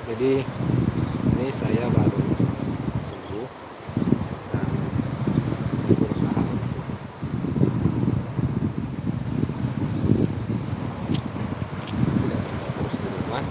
Jadi ini saya baru sembuh dan saya berusaha untuk tidak tinggal terus di rumah.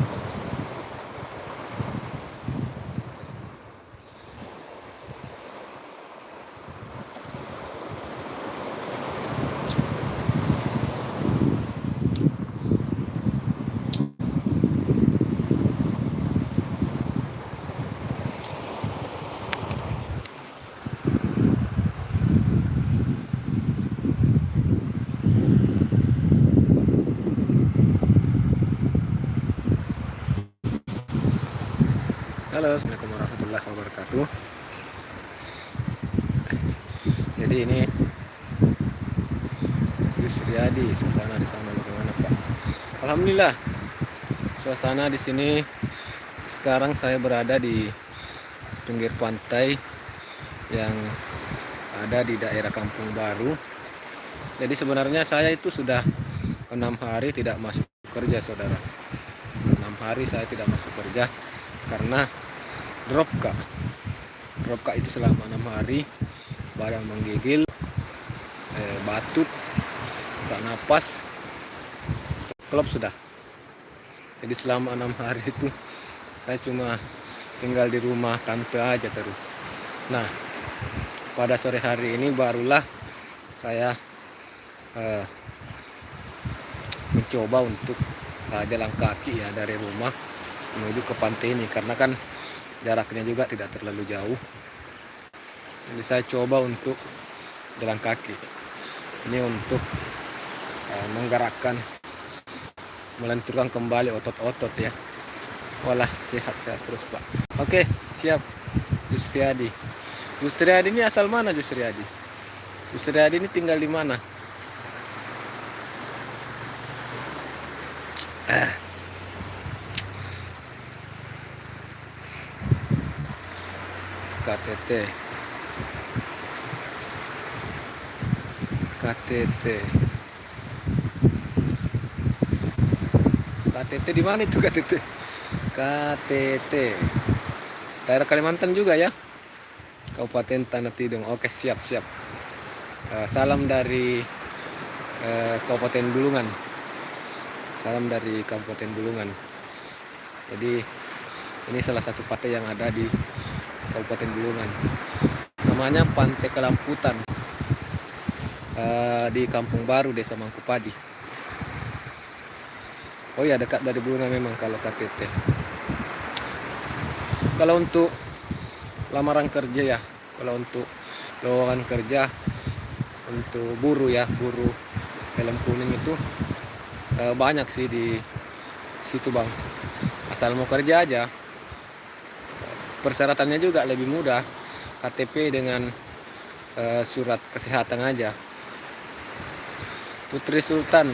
Halo, assalamualaikum warahmatullahi wabarakatuh. Jadi ini Yusriadi, suasana di sana bagaimana Pak? Alhamdulillah, suasana di sini sekarang saya berada di pinggir pantai yang ada di daerah Kampung Baru. Jadi sebenarnya saya itu sudah 6 hari tidak masuk kerja, saudara. 6 hari saya tidak masuk kerja karena drop kak itu selama 6 hari badan menggigil, batuk, sesak napas, klop sudah. Jadi selama 6 hari itu saya cuma tinggal di rumah tante aja terus. Nah, pada sore hari ini barulah saya mencoba untuk jalan kaki ya dari rumah menuju ke pantai ini, karena kan jaraknya juga tidak terlalu jauh. Jadi saya coba untuk jalan kaki ini untuk menggerakkan, melenturkan kembali otot-otot ya. Walah, sehat-sehat terus Pak. Oke, siap. Yusriadi ini asal mana Yusriadi ini tinggal di mana? KTT di mana itu KTT? KTT daerah Kalimantan juga ya, Kabupaten Tanah Tidung. Oke, siap. Salam dari Kabupaten Bulungan. Jadi ini salah satu pantai yang ada di Kabupaten Bulungan. Namanya Pantai Kelamputan, di Kampung Baru, Desa Mangkupadi. Oh ya, dekat dari Bulungan memang kalau KTT. Kalau untuk lamaran kerja ya, kalau untuk lowongan kerja untuk buruh helm kuning itu banyak sih di situ Bang. Asal mau kerja aja. Persyaratannya juga lebih mudah, KTP dengan surat kesehatan aja. Putri Sultan,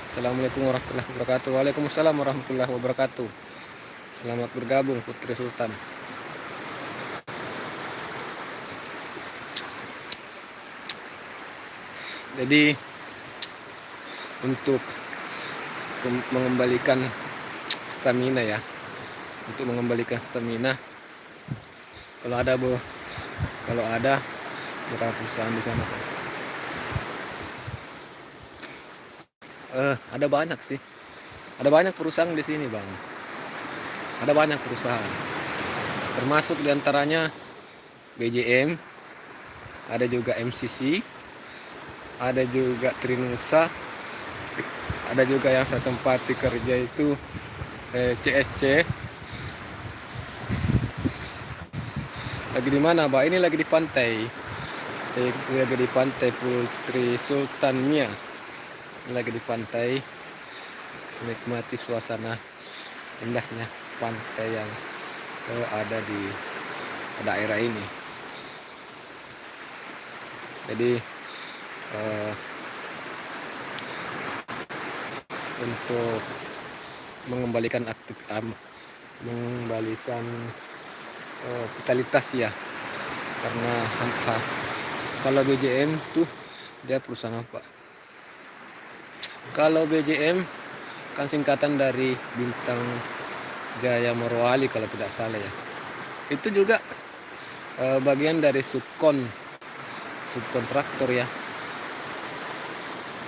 assalamualaikum warahmatullahi wabarakatuh. Waalaikumsalam warahmatullahi wabarakatuh. Selamat bergabung Putri Sultan. Jadi untuk mengembalikan stamina ya, kalau ada beberapa perusahaan di sana. Ada banyak sih, ada banyak perusahaan di sini Bang. Ada banyak perusahaan, termasuk diantaranya BJM, ada juga MCC, ada juga Trinusa, ada juga yang saya tempati kerja itu CSC. Lagi di mana Pak? Ini lagi di pantai. Lagi di pantai Putri Sultan Mia. Lagi di pantai, menikmati suasana indahnya pantai yang ada di daerah ini. Jadi untuk mengembalikan vitalitas ya, karena kalau BJM tuh dia perusahaan apa? Kalau BJM kan singkatan dari bintang Jaya Morowali kalau tidak salah ya. Itu juga bagian dari subkontraktor ya.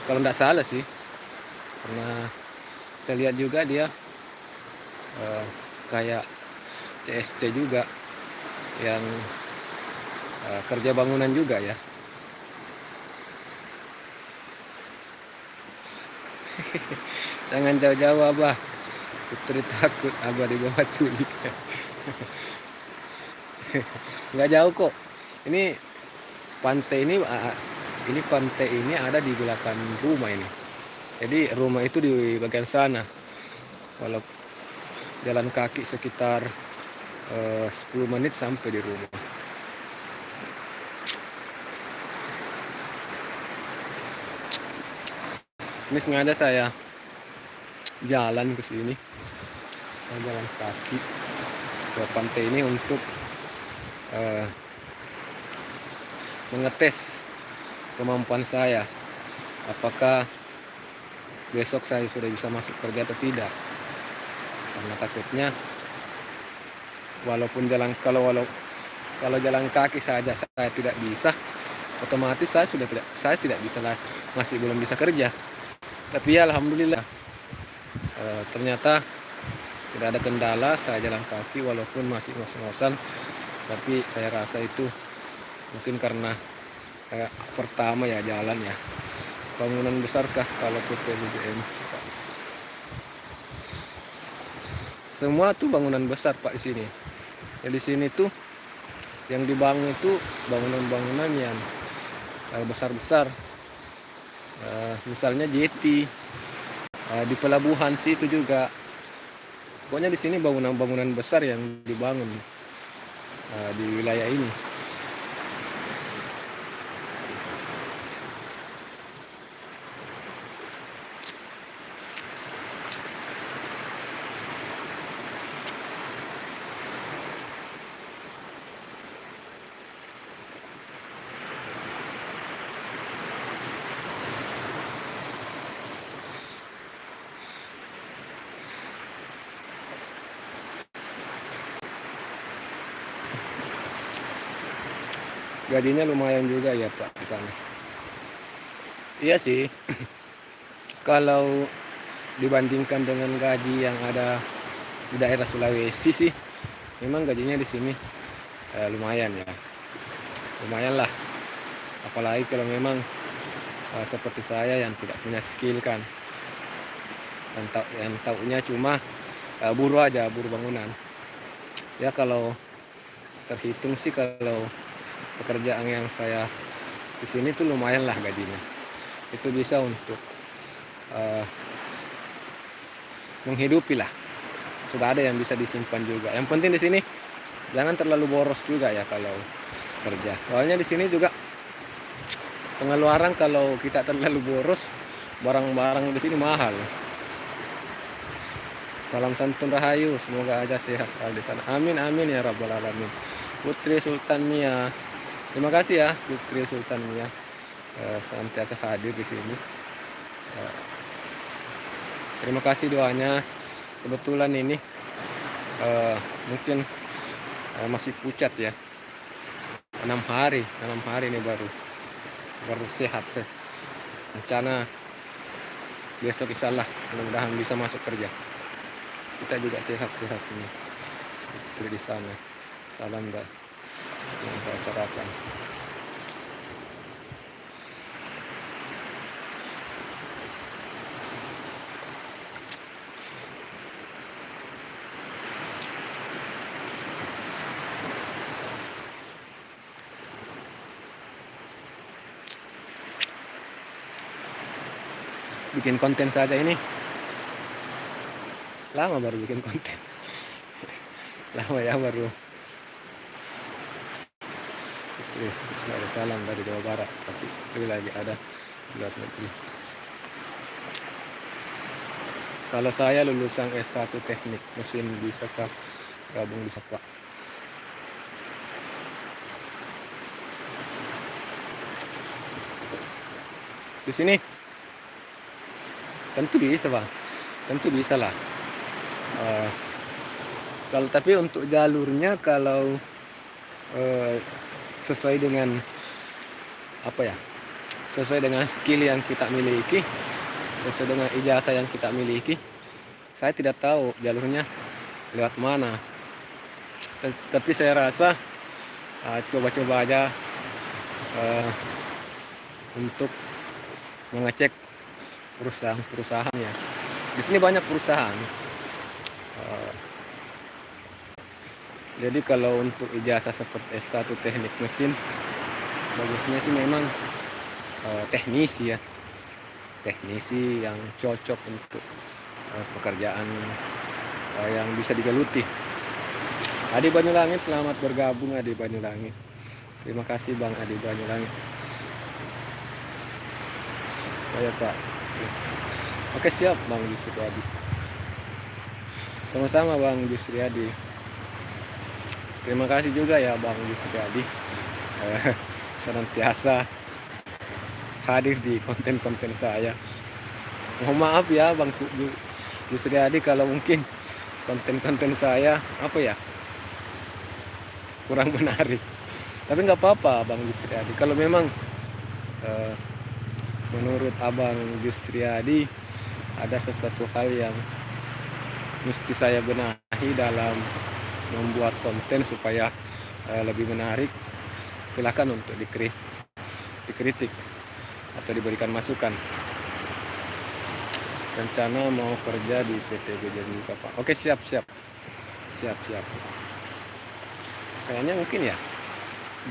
Kalau tidak salah sih, karena saya lihat juga dia kayak CSC juga yang kerja bangunan juga ya. Jangan jauh-jauh Abah, Putri takut Abah dibawa culik. Nggak jauh kok. Ini pantai ini ada di belakang rumah ini. Jadi rumah itu di bagian sana. Kalau jalan kaki sekitar 10 menit sampai di rumah. Ini sengaja saya jalan ke sini. Saya jalan kaki ke pantai ini untuk mengetes kemampuan saya. Apakah besok saya sudah bisa masuk kerja atau tidak. Karena takutnya kalau jalan kaki saja saya tidak bisa, otomatis saya tidak bisa lah, masih belum bisa kerja. Tapi ya alhamdulillah ternyata tidak ada kendala, saya jalan kaki walaupun masih ngos-ngosan, tapi saya rasa itu mungkin karena pertama ya jalan ya. Bangunan besarkah kalau PT BBM? Semua tuh bangunan besar Pak di sini. Ya di sini tuh yang dibangun itu bangunan-bangunan yang besar-besar. Misalnya jeti di pelabuhan sih itu juga. Pokoknya di sini bangunan-bangunan besar yang dibangun di wilayah ini. Gajinya lumayan juga ya Pak di sana. Iya sih. Kalau dibandingkan dengan gaji yang ada di daerah Sulawesi sih, memang gajinya di sini lumayan ya. Lumayan lah. Apalagi kalau memang seperti saya yang tidak punya skill kan. Yang taunya cuma buruh aja, buruh bangunan. Ya kalau terhitung sih kalau pekerjaan yang saya di sini tuh lumayan lah gajinya. Itu bisa untuk menghidupi lah. Sudah ada yang bisa disimpan juga. Yang penting di sini jangan terlalu boros juga ya kalau kerja. Soalnya di sini juga pengeluaran kalau kita terlalu boros, barang-barang di sini mahal. Salam santun rahayu, semoga aja sehat di sana. Amin amin ya rabbal alamin. Putri Sultan Mia. Terima kasih ya Putri Sultan Mia, senantiasa hadir di sini. Terima kasih doanya. Kebetulan ini mungkin masih pucat ya. 6 hari ini baru sehat sih. Rencana besok insyaallah mudah-mudahan bisa masuk kerja. Kita juga sehat-sehat ini. Putri di sana. Salam dah. Yang saya utarakan. Bikin konten saja ini lama baru bikin konten. Lama ya baru. Ada salam dari Jawa Barat, tapi itu lagi ada di luar negeri. Kalau saya lulusan S1 teknik mesin, bisakah gabung di Pak? Di sini tentu bisa Bang, tentu bisa lah. Tapi untuk jalurnya kalau sesuai dengan sesuai dengan skill yang kita miliki, sesuai dengan ijazah yang kita miliki, saya tidak tahu jalurnya lewat mana. Tapi saya rasa coba-coba aja untuk mengecek perusahaan-perusahaannya. Di sini banyak perusahaan. Jadi kalau untuk ijazah seperti S1 teknik mesin, bagusnya sih memang teknisi ya. Teknisi yang cocok untuk pekerjaan yang bisa digeluti. Adi Banyulangit, selamat bergabung Adi Banyulangit. Terima kasih Bang Adi Banyulangit. Oh ya Pak. Oke, siap Bang Yusri Adi. Sama-sama Bang Yusri Adi. Terima kasih juga ya Bang Yusri Adi. Senantiasa hadir di konten-konten saya. Mohon maaf ya Bang Yusri Adi kalau mungkin konten-konten saya kurang menarik. Tapi nggak apa-apa Bang Yusri Adi. Kalau memang menurut Abang Yusri Adi ada sesuatu hal yang mesti saya benahi dalam membuat konten supaya lebih menarik, silakan untuk dikritik atau diberikan masukan. Rencana mau kerja di PT BJM juga Pak. Oke, siap. Kayaknya mungkin ya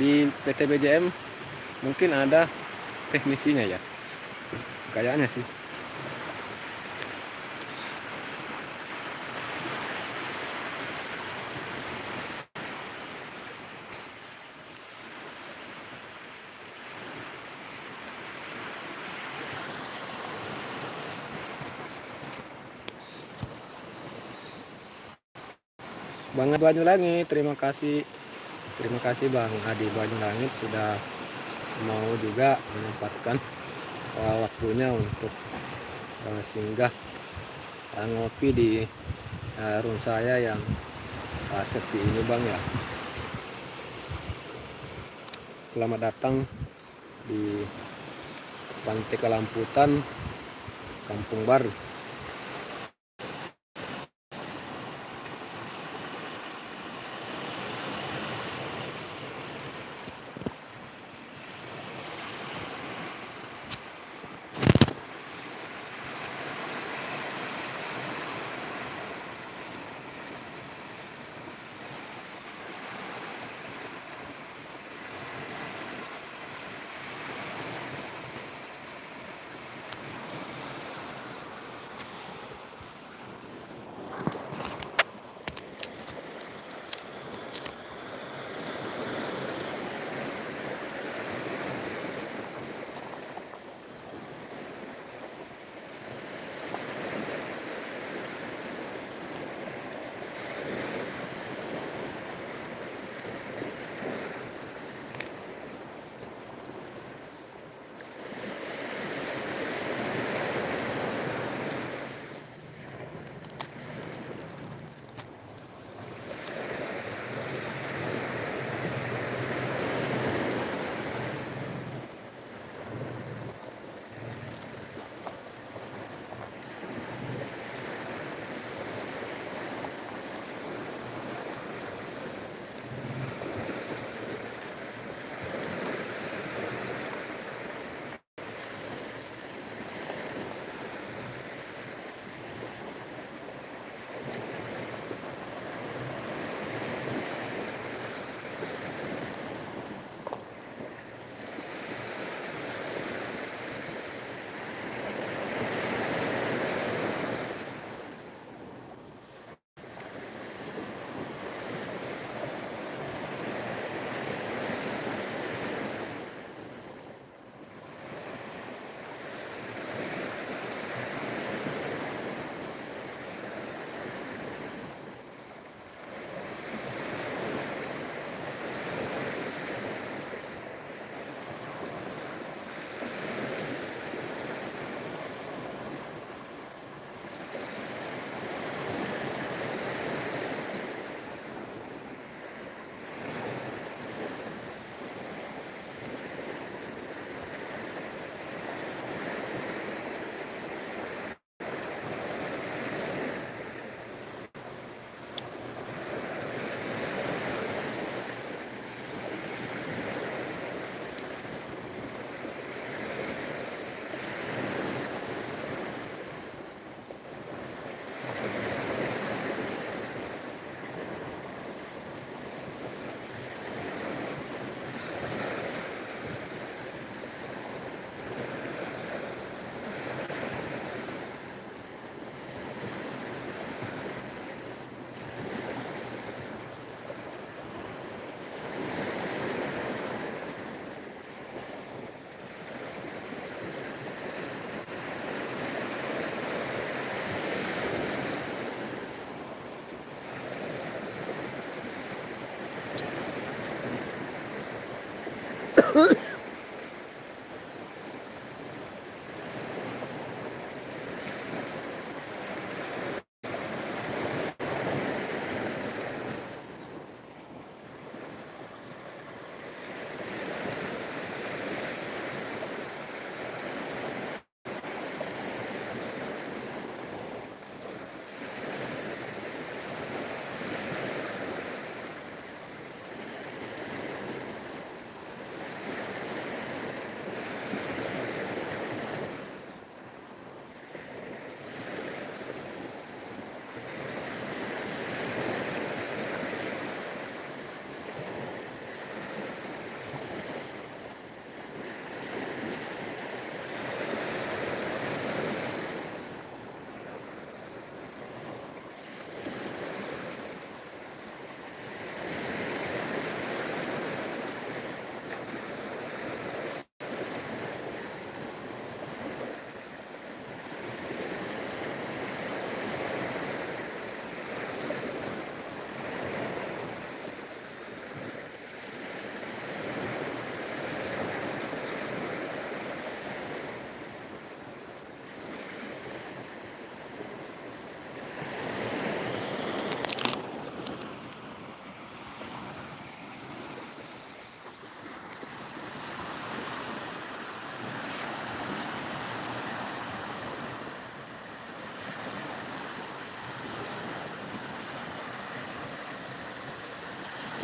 di PT BJM mungkin ada teknisinya ya, kayaknya sih. Bang Adi Banyulangit, terima kasih Bang Adi Banyulangit sudah mau juga menyempatkan waktunya untuk singgah ngopi di room saya yang sepi ini Bang ya. Selamat datang di Pantai Kelamputan, Kampung Baru.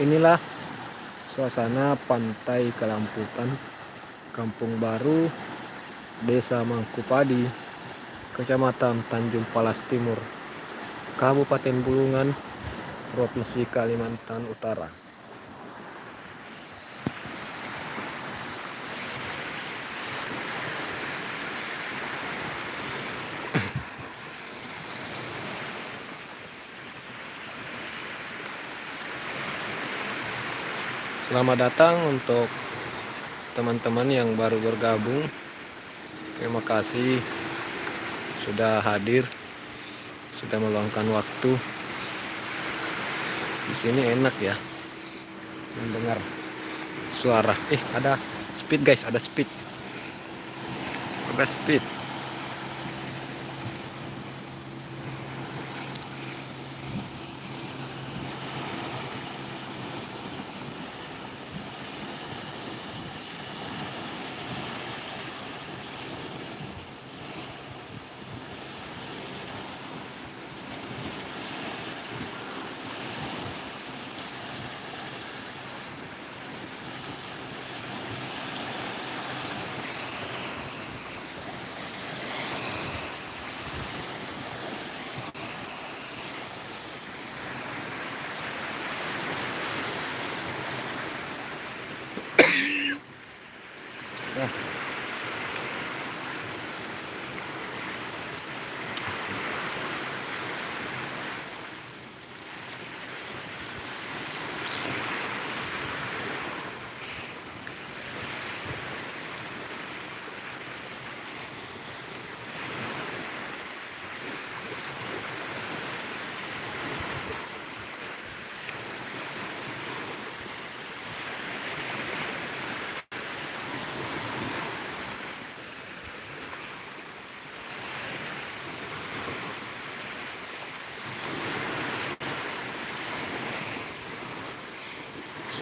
Inilah suasana pantai Kelamputan, Kampung Baru, Desa Mangkupadi, Kecamatan Tanjung Palas Timur, Kabupaten Bulungan, Provinsi Kalimantan Utara. Selamat datang untuk teman-teman yang baru bergabung. Terima kasih sudah hadir, sudah meluangkan waktu. Di sini enak ya mendengar suara. Ada speed guys, ada speed. Ada speed.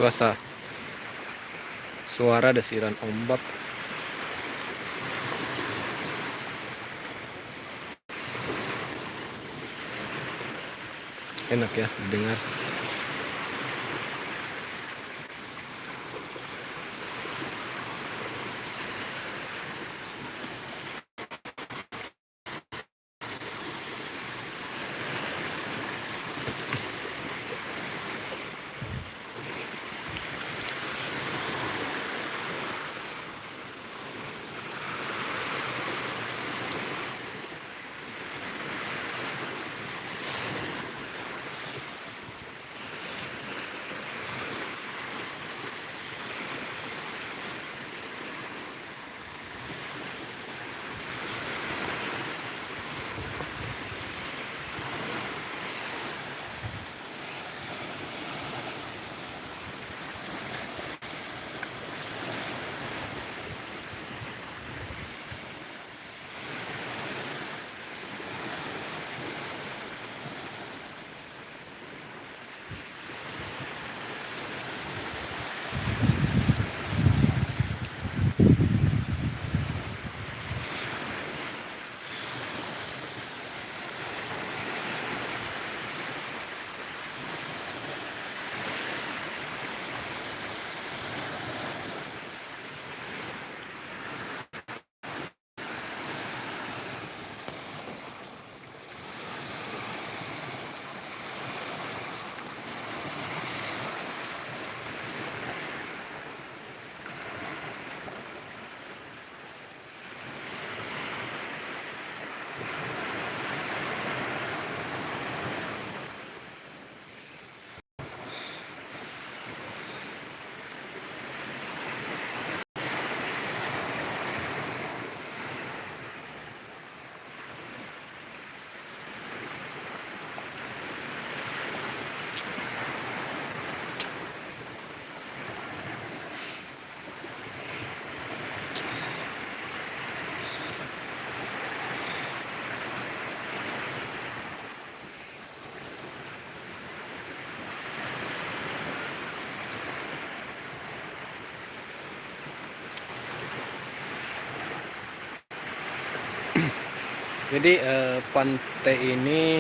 Nah, suara desiran ombak. Enak ya dengar. Jadi pantai ini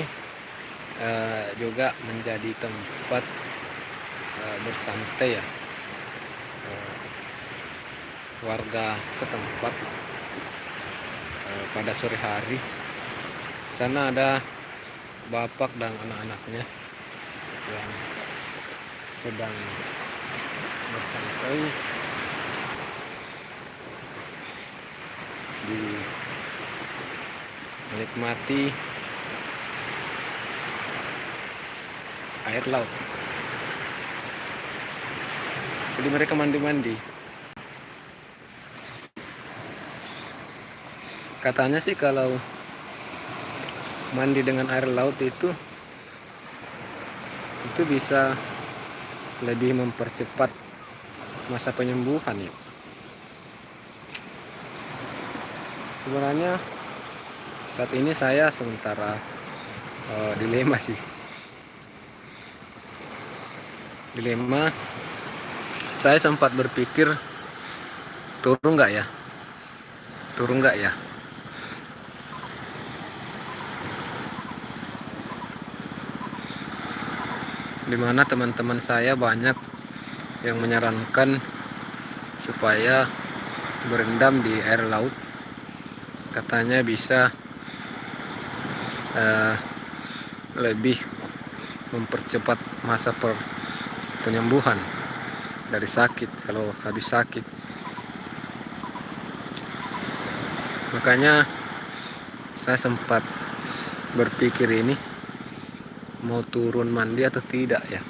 juga menjadi tempat bersantai ya, warga setempat pada sore hari. Sana ada bapak dan anak-anaknya yang sedang bersantai di menikmati air laut. Jadi mereka mandi-mandi. Katanya sih kalau mandi dengan air laut itu bisa lebih mempercepat masa penyembuhan ya. Sebenarnya saat ini saya sementara dilema sih. Saya sempat berpikir turun nggak ya, dimana teman-teman saya banyak yang menyarankan supaya berendam di air laut. Katanya bisa lebih mempercepat masa penyembuhan dari sakit kalau habis sakit. Makanya saya sempat berpikir ini mau turun mandi atau tidak ya.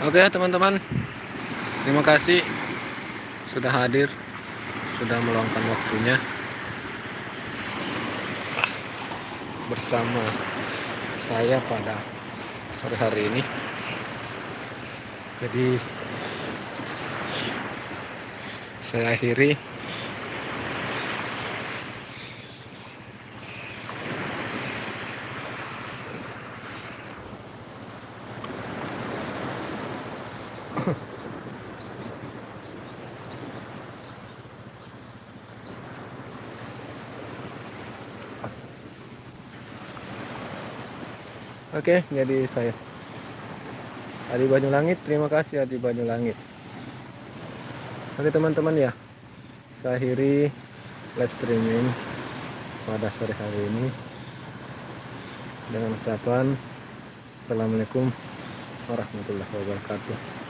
Oke teman-teman, terima kasih sudah hadir, sudah meluangkan waktunya bersama saya pada sore hari ini. Jadi saya akhiri. Oke, jadi saya Adi Banyulangit, terima kasih Adi Banyulangit. Oke teman-teman ya, saya akhiri live streaming pada sore hari ini dengan ucapan Assalamualaikum warahmatullahi wabarakatuh.